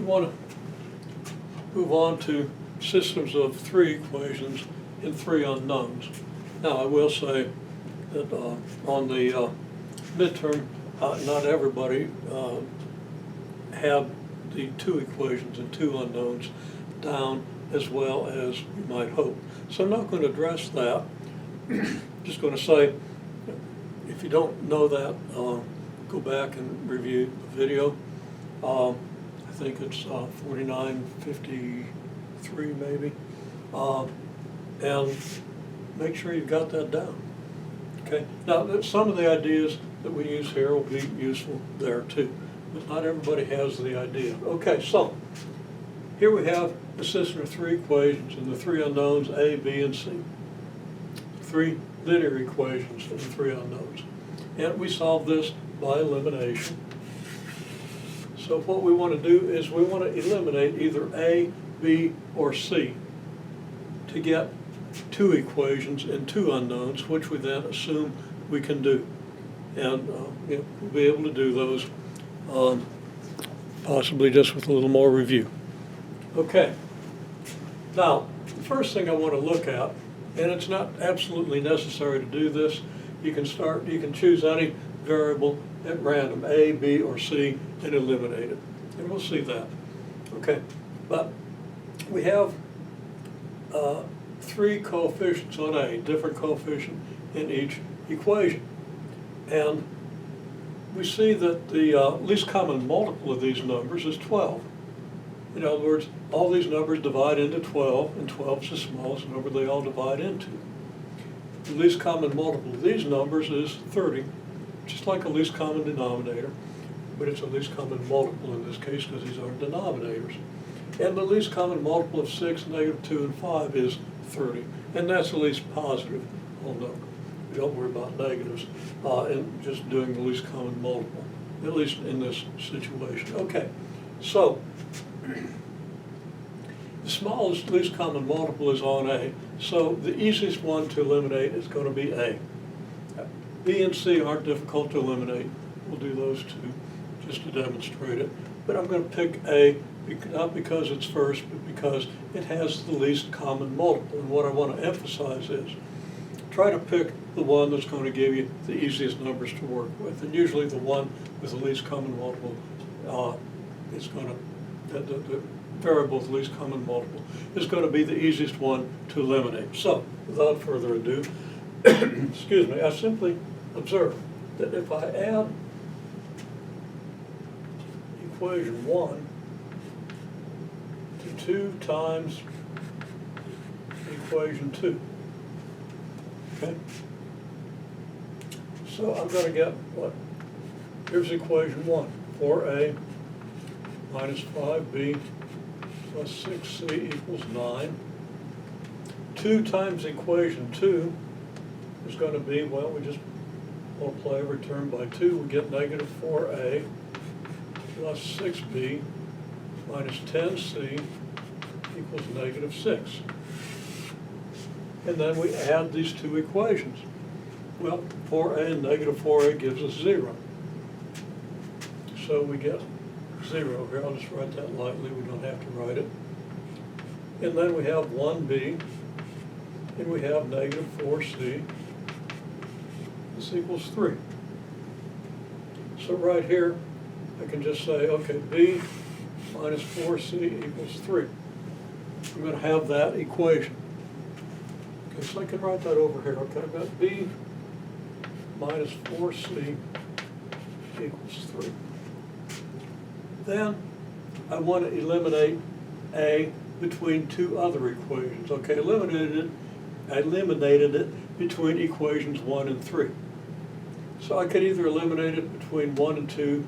want to move on to systems of three equations and three unknowns. Now, I will say that on the midterm, not everybody had the two equations and two unknowns down as well as you might hope. So I'm not going to address that. Just going to say, if you don't know that, go back and review the video. I think it's 4953 maybe. And make sure you've got that down. Okay. Now, some of the ideas that we use here will be useful there too, but not everybody has the idea. Okay, so here we have a system of three equations and the three unknowns, A, B, and C. Three linear equations and the three unknowns. And we solve this by elimination. So what we want to do is we want to eliminate either A, B, or C to get two equations and two unknowns, which we then assume we can do. And we'll be able to do those possibly just with a little more review. Okay. Now, the first thing I want to look at, and it's not absolutely necessary to do this, you can choose any variable at random, A, B, or C, and eliminate it. And we'll see that. Okay. But we have three coefficients on A, different coefficient in each equation. And we see that the least common multiple of these numbers is 12. In other words, all these numbers divide into 12, and 12 is the smallest number they all divide into. The least common multiple of these numbers is 30, just like a least common denominator, but it's a least common multiple in this case because these are denominators. And the least common multiple of 6, -2, and 5 is 30, and that's the least positive whole number. We don't worry about negatives and just doing the least common multiple, at least in this situation. Okay, so the smallest least common multiple is on A, so the easiest one to eliminate is going to be A. B and C aren't difficult to eliminate. We'll do those two just to demonstrate it. But I'm going to pick A, not because it's first, but because it has the least common multiple. And what I want to emphasize is try to pick the one that's going to give you the easiest numbers to work with. And usually the one with the least common multiple is going to, the variable with the least common multiple is going to be the easiest one to eliminate. So, without further ado, excuse me, I simply observe that if I add equation 1 to 2 times equation 2, okay? So I'm going to get what? Here's equation 1, 4A minus 5B plus 6C equals 9. 2 times equation 2 is going to be, well, we just multiply every term by 2. We get negative 4A plus 6B minus 10C equals negative 6. And then we add these two equations. Well, 4A and negative 4A gives us 0. So we get 0 here. I'll just write that lightly. We don't have to write it. And then we have 1B, and we have negative 4C. This equals 3. So right here, I can just say, okay, B minus 4C equals 3. I'm going to have that equation. Okay, so I can write that over here. Okay, I've got B minus 4C equals 3. Then I want to eliminate A between two other equations. Okay, I eliminated it between equations 1 and 3. So I could either eliminate it between 1 and 2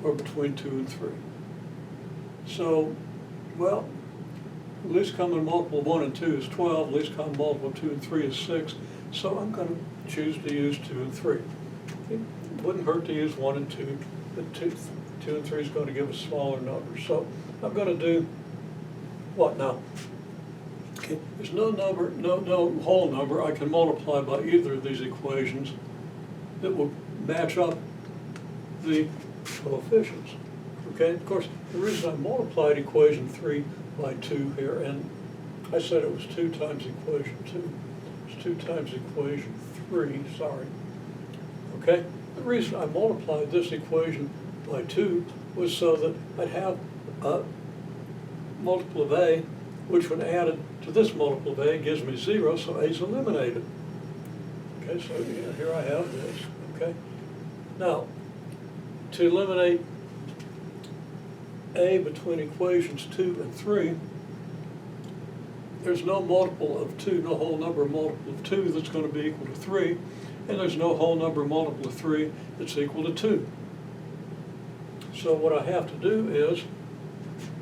or between 2 and 3. So, well, the least common multiple of 1 and 2 is 12, least common multiple of 2 and 3 is 6, so I'm going to choose to use 2 and 3. It wouldn't hurt to use 1 and 2, but 2 and 3 is going to give us smaller numbers. So I'm going to do what now? Okay, there's no number, no whole number I can multiply by either of these equations that will match up the coefficients. Okay, of course, the reason I multiplied equation 3 by 2 here, and I said it was 2 times equation 2. It's 2 times equation 3, sorry. Okay, the reason I multiplied this equation by 2 was so that I'd have a multiple of A, which when added to this multiple of A gives me 0, so A is eliminated. Okay, so here I have this, okay? Now, to eliminate A between equations 2 and 3, there's no multiple of 2, no whole number multiple of 2 that's going to be equal to 3, and there's no whole number multiple of 3 that's equal to 2. So what I have to do is,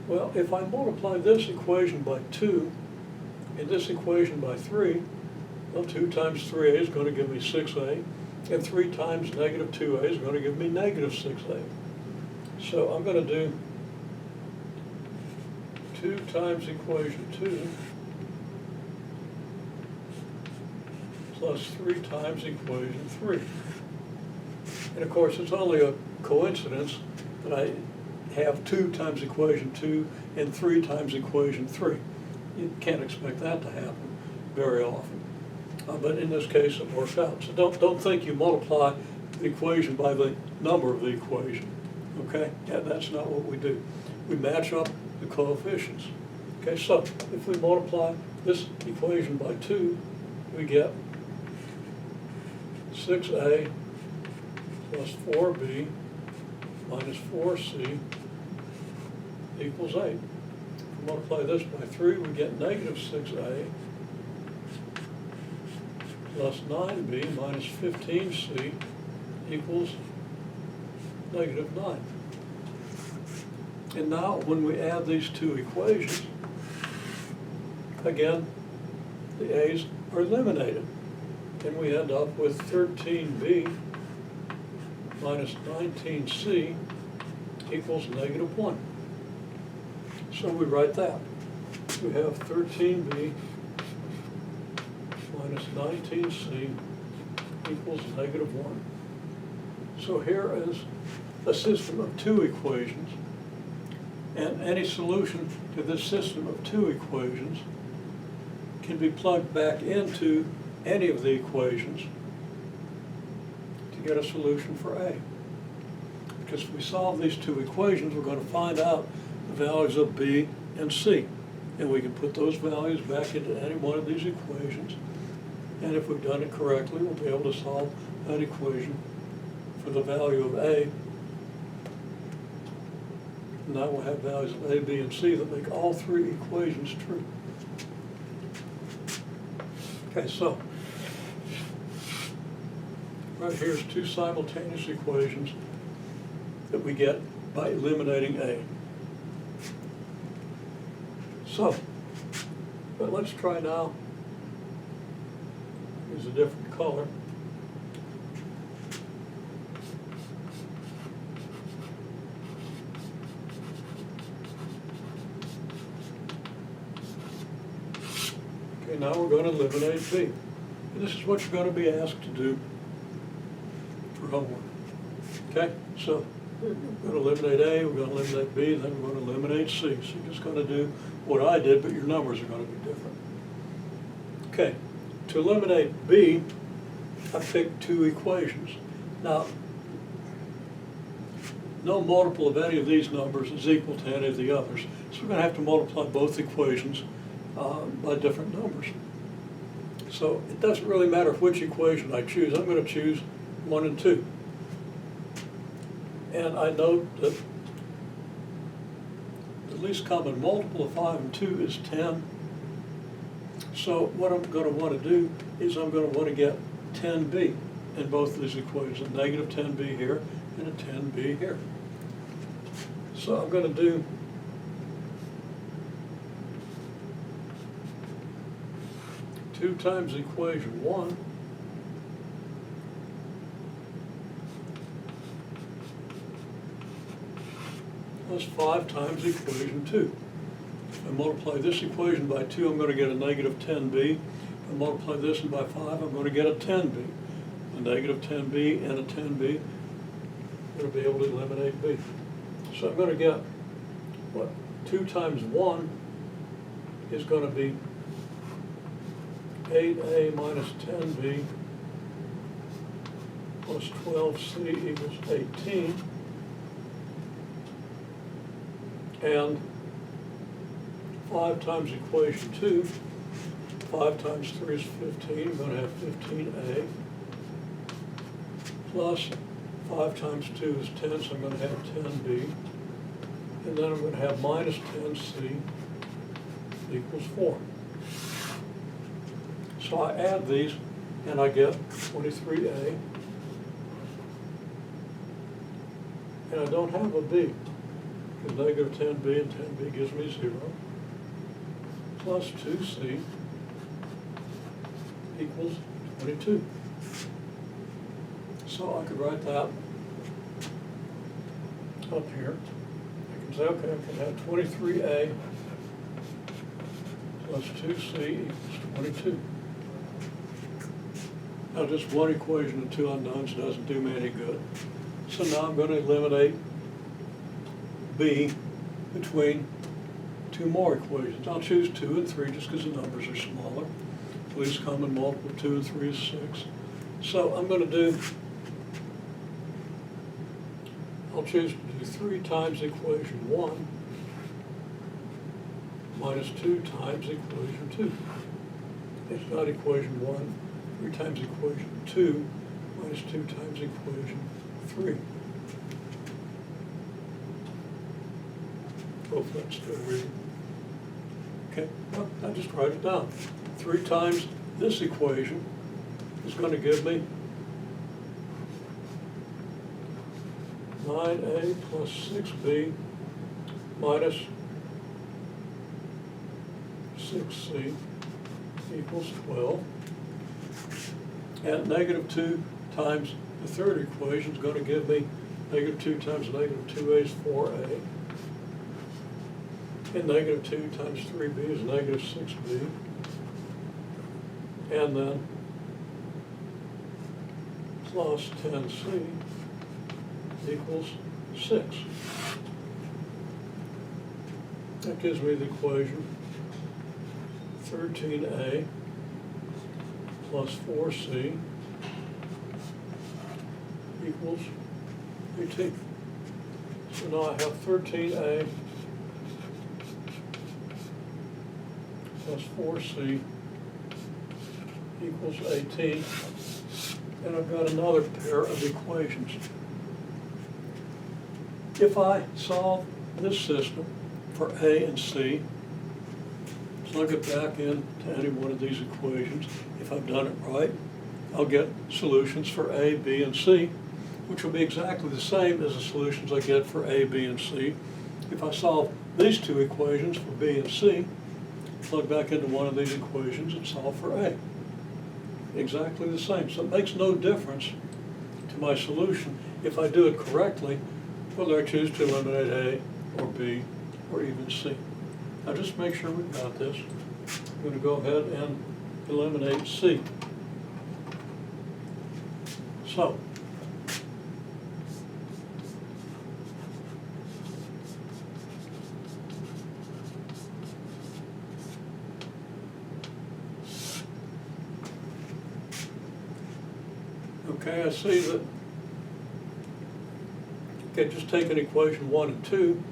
well, if I multiply this equation by 2 and this equation by 3, well, 2 times 3A is going to give me 6A, and 3 times negative 2A is going to give me negative 6A. So I'm going to do 2 times equation 2 plus 3 times equation 3. And of course, it's only a coincidence that I have 2 times equation 2 and 3 times equation 3. You can't expect that to happen very often. But in this case, it works out. So don't think you multiply the equation by the number of the equation. Okay? Yeah, that's not what we do. We match up the coefficients. Okay, so if we multiply this equation by 2, we get 6A plus 4B minus 4C equals 8. If we multiply this by 3, we get negative 6A plus 9B minus 15C equals negative 9. And now when we add these two equations, again, the A's are eliminated. And we end up with 13B minus 19C equals negative 1. So we write that. We have 13B minus 19C equals negative 1. So here is a system of 2 equations, and any solution to this system of 2 equations can be plugged back into any of the equations to get a solution for A. Because if we solve these 2 equations, we're going to find out the values of B and C. And we can put those values back into any one of these equations. And if we've done it correctly, we'll be able to solve that equation for the value of A. Now we'll have values of A, B, and C that make all 3 equations true. Okay, so right here's 2 simultaneous equations that we get by eliminating A. So, but let's try now. Use a different color. Okay, now we're going to eliminate B. And this is what you're going to be asked to do for homework. Okay, so we're going to eliminate A, we're going to eliminate B, then we're going to eliminate C. So you're just going to do what I did, but your numbers are going to be different. Okay, to eliminate B, I picked 2 equations. Now, no multiple of any of these numbers is equal to any of the others. So we're going to have to multiply both equations by different numbers. So it doesn't really matter which equation I choose. I'm going to choose 1 and 2. And I note that the least common multiple of 5 and 2 is 10. So what I'm going to want to do is I'm going to want to get 10b in both of these equations, a negative 10b here and a 10b here. So I'm going to do two times equation 1 plus 5 times equation 2. If I multiply this equation by 2, I'm going to get a negative 10b. If I multiply this one by 5, I'm going to get a 10b. A negative 10b and a 10b, I'm going to be able to eliminate b. So I'm going to get, what, 2 times 1 is going to be 8a minus 10b plus 12c equals 18. And 5 times equation 2, 5 times 3 is 15, I'm going to have 15a, plus 5 times 2 is 10, so I'm going to have 10b, and then I'm going to have minus 10c equals 4. So I add these, and I get 23a, and I don't have a b, because negative 10b and 10b gives me 0, plus 2c equals 22. So I could write that up here. I can say, okay, I can have 23a plus 2c equals 22. Now just one equation and 2 unknowns doesn't do me any good. So now I'm going to eliminate b between 2 more equations. I'll choose 2 and 3 just because the numbers are smaller. Least common multiple of 2 and 3 is 6. So I'm going to do, I'll choose to do 3 times equation 1 minus 2 times equation 2. It's not equation 1. 3 times equation 2 minus 2 times equation 3. Hopefully that's still reading. Okay, well, I just write it down. 3 times this equation is going to give me 9a plus 6b minus 6c equals 12. And negative 2 times the third equation is going to give me negative 2 times negative 2a is 4a. And negative 2 times 3b is negative 6b. And then plus 10c equals 6. That gives me the equation 13a plus 4c equals 18. So now I have 13a plus 4c equals 18, and I've got another pair of equations. If I solve this system for a and c, plug it back into any one of these equations, if I've done it right, I'll get solutions for a, b, and c, which will be exactly the same as the solutions I get for a, b, and c. If I solve these 2 equations for b and c, plug back into one of these equations and solve for a. Exactly the same. So it makes no difference to my solution if I do it correctly, whether I choose to eliminate a or b or even c. Now just make sure we've got this. I'm going to go ahead and eliminate c. So okay, I see that, okay, just taking equation 1 and 2,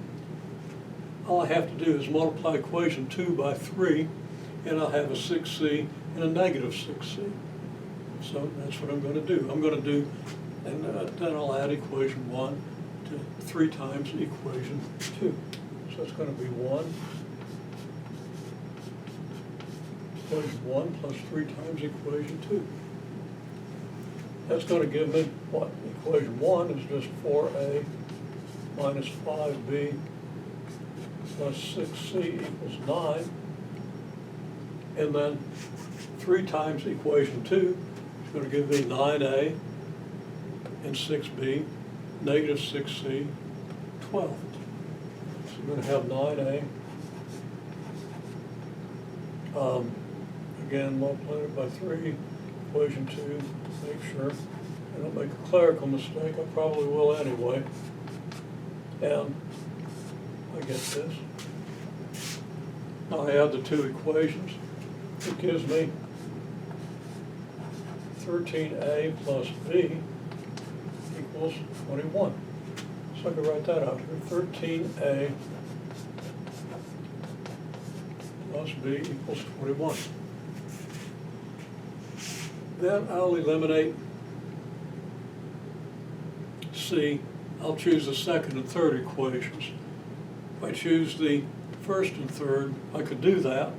all I have to do is multiply equation 2 by 3, and I'll have a 6c and a negative 6c. So that's what I'm going to do. I'm going to do, and then I'll add equation 1 to 3 times equation 2. So it's going to be 1, equation 1 plus 3 times equation 2. That's going to give me what? Equation 1 is just 4a minus 5b plus 6c equals 9. And then 3 times equation 2 is going to give me 9a and 6b, negative 6c, 12. So I'm going to have 9a. Again, multiply it by 3, equation 2, make sure I don't make a clerical mistake. I probably will anyway. And I get this. Now I add the two equations. It gives me 13a plus b equals 21. So I can write that out here. 13a plus b equals 21. Then I'll eliminate C. I'll choose the second and third equations. If I choose the first and third, I could do that,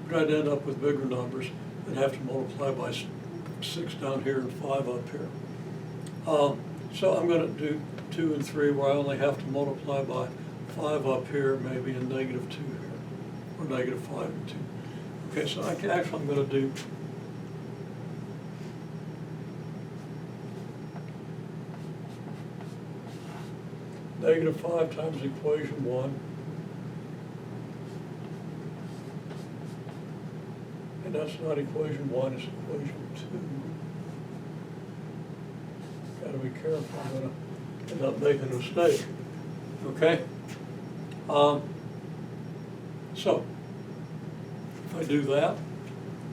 but I'd end up with bigger numbers and have to multiply by 6 down here and 5 up here. So I'm going to do 2 and 3 where I only have to multiply by 5 up here, maybe, and -2 here, or -5 and 2. Okay, so actually I'm going to do -5 times equation 1, and that's not equation 1, it's equation 2. Gotta be careful, I'm gonna end up making a mistake, okay? So, if I do that,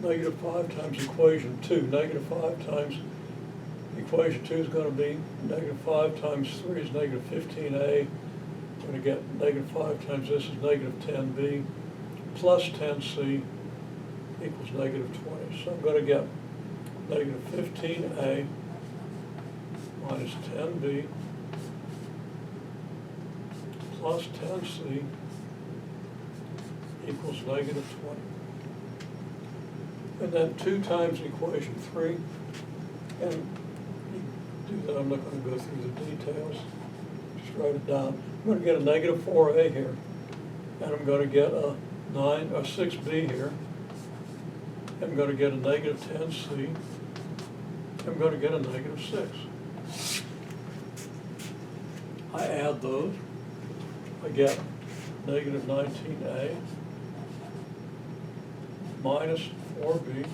-5 times equation 2, -5 times equation 2 is going to be -5 times 3 is -15a. I'm going to get -5 times this is -10b plus 10c equals -20. So I'm going to get -15a minus 10b plus 10c equals -20. And then 2 times equation 3, and do that, I'm not going to go through the details, just write it down. I'm going to get a -4a here, and I'm going to get a 6b here. I'm going to get a -10c. I'm going to get a -6. I add those. I get -19a minus 4b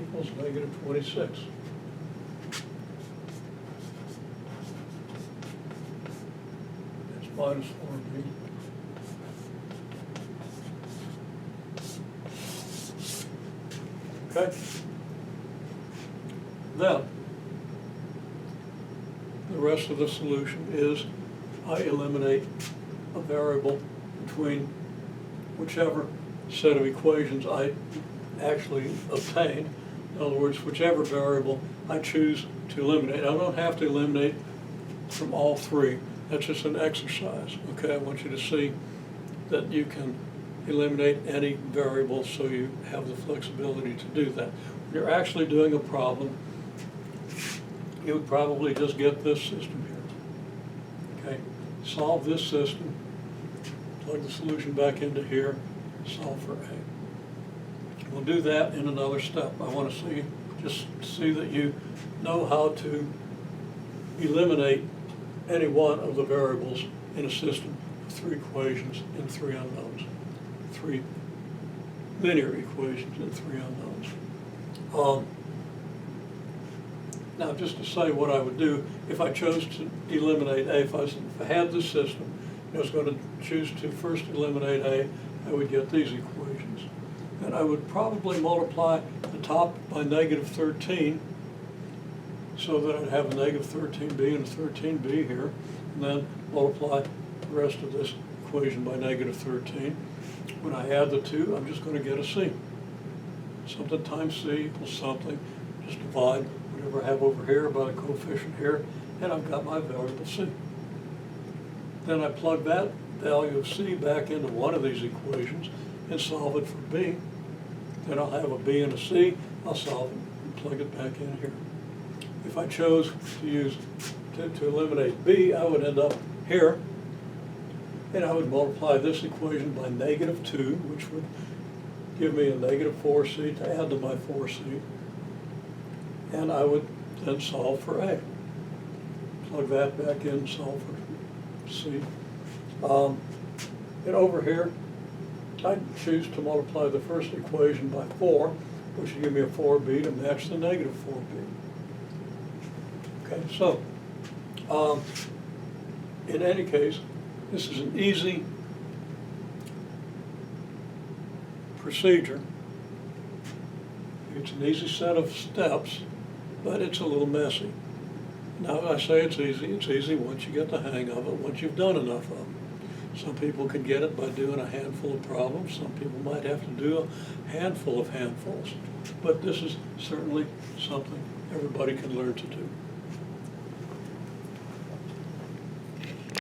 equals -26. It's minus 4b. Okay? Then, the rest of the solution is I eliminate a variable between whichever set of equations I actually obtain. In other words, whichever variable I choose to eliminate. I don't have to eliminate from all three. That's just an exercise. Okay, I want you to see that you can eliminate any variable so you have the flexibility to do that. When you're actually doing a problem, you would probably just get this system here. Okay, solve this system, plug the solution back into here, solve for A. We'll do that in another step. I want to just see that you know how to eliminate any one of the variables in a system of 3 equations and 3 unknowns. 3 linear equations and 3 unknowns. Now, just to say what I would do if I chose to eliminate A, if I had this system, I was going to choose to first eliminate A, I would get these equations. And I would probably multiply the top by -13 so that I'd have a -13b and a 13b here, and then multiply the rest of this equation by -13. When I add the two, I'm just going to get a C. Something times C equals something. Just divide whatever I have over here by the coefficient here, and I've got my variable C. Then I plug that value of C back into one of these equations and solve it for B. Then I'll have a B and a C. I'll solve it and plug it back in here. If I chose to eliminate B, I would end up here, and I would multiply this equation by -2, which would give me a -4C to add to my 4C, and I would then solve for A. Plug that back in, solve for C. And over here, I'd choose to multiply the first equation by 4, which would give me a 4b to match the -4b. Okay, so In any case, this is an easy procedure. It's an easy set of steps, but it's a little messy. Now, I say it's easy once you get the hang of it, once you've done enough of them. Some people can get it by doing a handful of problems. Some people might have to do a handful of handfuls. But this is certainly something everybody can learn to do.